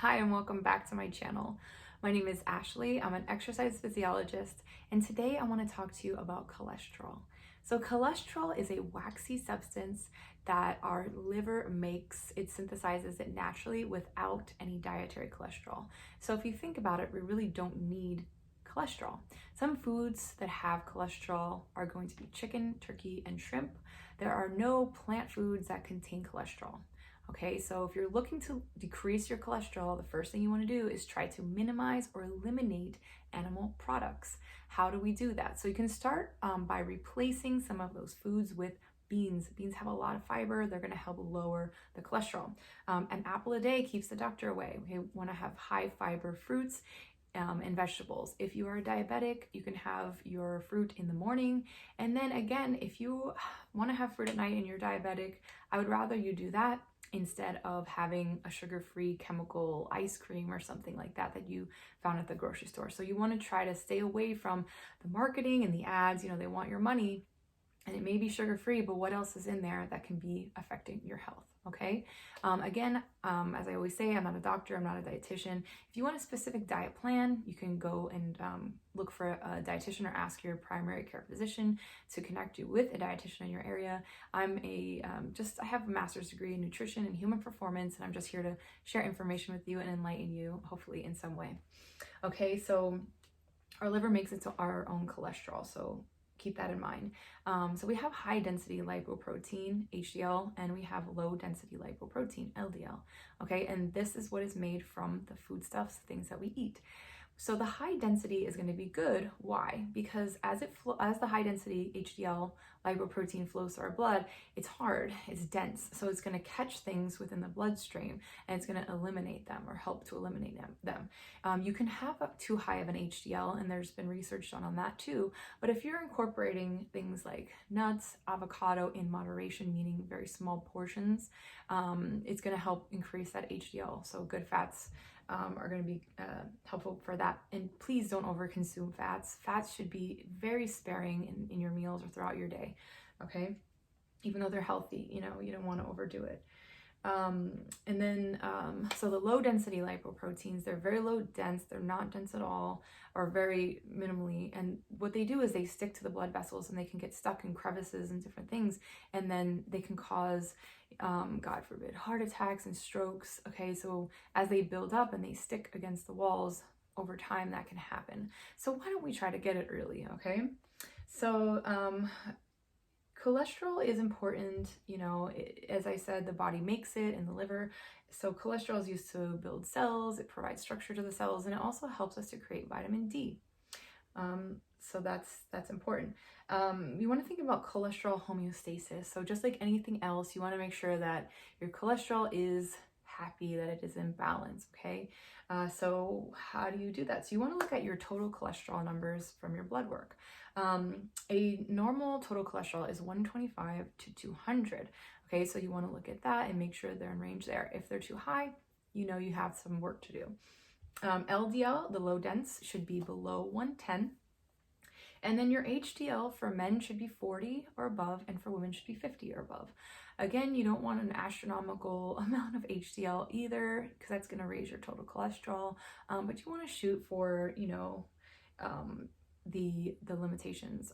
Hi and welcome back to my channel. My name is Ashley. I'm an exercise physiologist, and today I want to talk to you about cholesterol. So cholesterol is a waxy substance that our liver makes. It synthesizes it naturally without any dietary cholesterol. So if you think about it, we really don't need cholesterol. Some foods that have cholesterol are going to be chicken, turkey, and shrimp. There are no plant foods that contain cholesterol. Okay, so if you're looking to decrease your cholesterol, the first thing you want to do is try to minimize or eliminate animal products. How do we do that? So you can start by replacing some of those foods with beans. Beans have a lot of fiber. They're going to help lower the cholesterol. An apple a day keeps the doctor away. We want to have high fiber fruits and vegetables. If you are a diabetic, you can have your fruit in the morning. And then again, if you want to have fruit at night and you're diabetic, I would rather you do that instead of having a sugar-free chemical ice cream or something like that you found at the grocery store. So you want to try to stay away from the marketing and the ads. They want your money, and it may be sugar-free, but what else is in there that can be affecting your health? Okay. Again, as I always say, I'm not a doctor, I'm not a dietitian. If you want a specific diet plan, you can go and look for a dietitian or ask your primary care physician to connect you with a dietitian in your area. I have a master's degree in nutrition and human performance, and I'm just here to share information with you and enlighten you, hopefully in some way. Okay, so our liver makes its our own cholesterol, so keep that in mind. So we have high density lipoprotein, HDL, and we have low density lipoprotein, LDL. Okay, and this is what is made from the foodstuffs, things that we eat. So the high density is going to be good. Why? Because as the high density HDL lipoprotein flows through our blood, it's hard, it's dense. So it's going to catch things within the bloodstream and it's going to eliminate them or help to eliminate them. You can have up too high of an HDL, and there's been research done on that too. But if you're incorporating things like nuts, avocado in moderation, meaning very small portions, it's going to help increase that HDL. So good fats are going to be helpful for that. And please don't overconsume fats. Fats should be very sparing in your meals or throughout your day, okay? Even though they're healthy, you don't want to overdo it. So the low density lipoproteins, they're very low dense, they're not dense at all, or very minimally. And what they do is they stick to the blood vessels and they can get stuck in crevices and different things. And then they can cause, God forbid, heart attacks and strokes. Okay, so as they build up and they stick against the walls over time, that can happen. So why don't we try to get it early, okay? So, cholesterol is important, as I said, the body makes it in the liver. So cholesterol is used to build cells, it provides structure to the cells, and it also helps us to create vitamin D. So that's important. You want to think about cholesterol homeostasis. So just like anything else, you want to make sure that your cholesterol is happy, that it is in balance, okay? So how do you do that? So you want to look at your total cholesterol numbers from your blood work. A normal total cholesterol is 125 to 200. Okay, so you want to look at that and make sure they're in range there. If they're too high, you have some work to do. LDL, the low dense, should be below 110. And then your HDL for men should be 40 or above, and for women should be 50 or above. Again, you don't want an astronomical amount of HDL either, because that's going to raise your total cholesterol. But you want to shoot for, the limitations.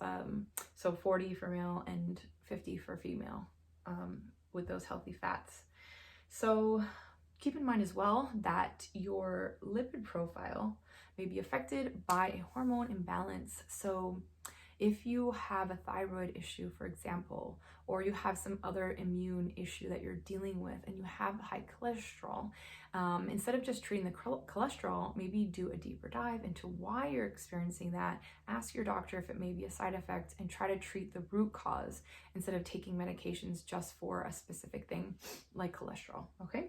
So 40 for male and 50 for female, with those healthy fats. So keep in mind as well that your lipid profile may be affected by a hormone imbalance. So if you have a thyroid issue, for example, or you have some other immune issue that you're dealing with and you have high cholesterol, instead of just treating the cholesterol, maybe do a deeper dive into why you're experiencing that. Ask your doctor if it may be a side effect and try to treat the root cause instead of taking medications just for a specific thing like cholesterol, okay?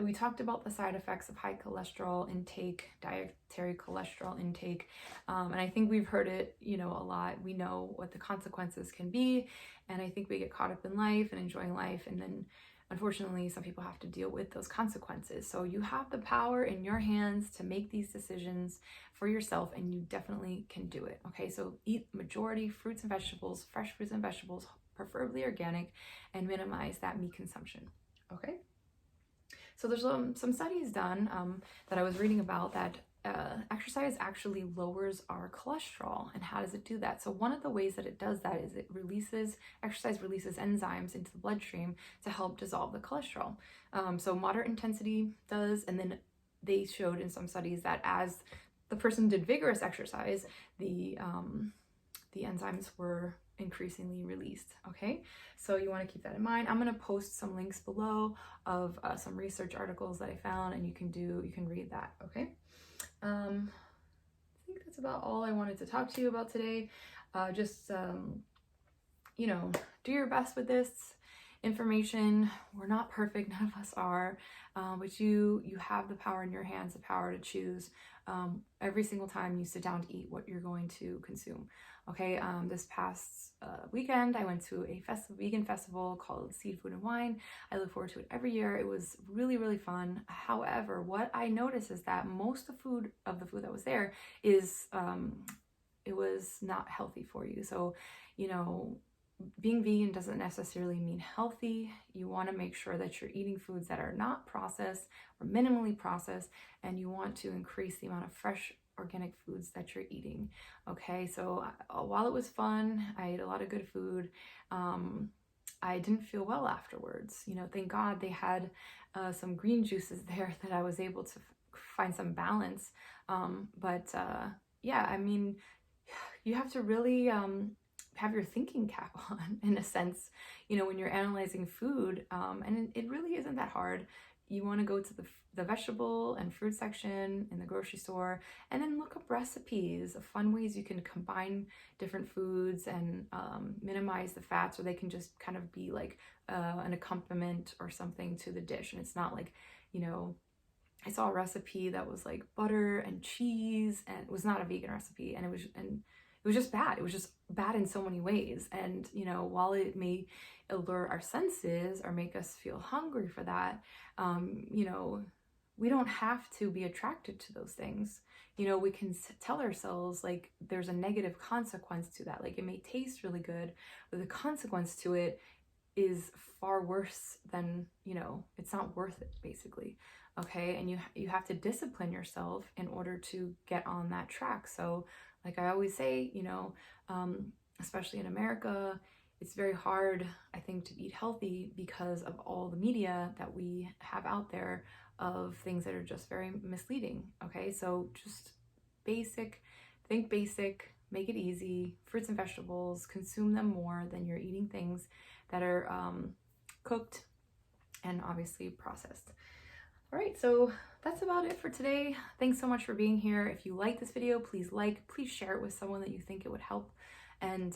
We talked about the side effects of high cholesterol intake, dietary cholesterol intake, and I think we've heard it, a lot. We know what the consequences can be, and I think we get caught up in life and enjoying life, and then unfortunately some people have to deal with those consequences. So you have the power in your hands to make these decisions for yourself, and you definitely can do it, okay? So eat majority fruits and vegetables, fresh fruits and vegetables, preferably organic, and minimize that meat consumption, okay? So there's some studies done that I was reading about that exercise actually lowers our cholesterol. And how does it do that? So one of the ways that it does that is exercise releases enzymes into the bloodstream to help dissolve the cholesterol. So moderate intensity does, and then they showed in some studies that as the person did vigorous exercise, the enzymes were increasingly released. Okay, so you want to keep that in mind. I'm going to post some links below of some research articles that I found, and you can read that. Okay. I think that's about all I wanted to talk to you about today. You know, do your best with this information. We're not perfect, none of us are, but you have the power in your hands, the power to choose every single time you sit down to eat what you're going to consume. Okay, this past weekend I went to a vegan festival called Seed, Food, and Wine. I look forward to it every year. It was really, really fun. However, what I noticed is that most of the food that was there is it was not healthy for you. So, you know, being vegan doesn't necessarily mean healthy. You want to make sure that you're eating foods that are not processed or minimally processed, and you want to increase the amount of fresh organic foods that you're eating. Okay, so while it was fun, I ate a lot of good food. I didn't feel well afterwards. You know, thank God they had some green juices there that I was able to find some balance. Yeah, I mean, you have to really have your thinking cap on, in a sense, you know, when you're analyzing food. And it really isn't that hard. You want to go to the vegetable and fruit section in the grocery store, and then look up recipes of fun ways you can combine different foods and minimize the fats, or they can just kind of be like an accompaniment or something to the dish. And it's not like, you know, I saw a recipe that was like butter and cheese, and it was not a vegan recipe, and it was just bad. It was just bad in so many ways. And, you know, while it may allure our senses or make us feel hungry for that, you know, we don't have to be attracted to those things. You know, we can tell ourselves like there's a negative consequence to that. Like, it may taste really good, but the consequence to it is far worse than, you know, it's not worth it, basically. Okay, and you have to discipline yourself in order to get on that track. So like I always say, you know, especially in America, it's very hard, I think, to eat healthy because of all the media that we have out there of things that are just very misleading. Okay, so just think basic, make it easy. Fruits and vegetables, consume them more than you're eating things that are cooked and obviously processed. All right, so that's about it for today. Thanks so much for being here. If you like this video, please share it with someone that you think it would help. And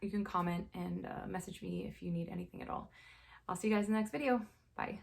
you can comment and message me if you need anything at all. I'll see you guys in the next video. Bye.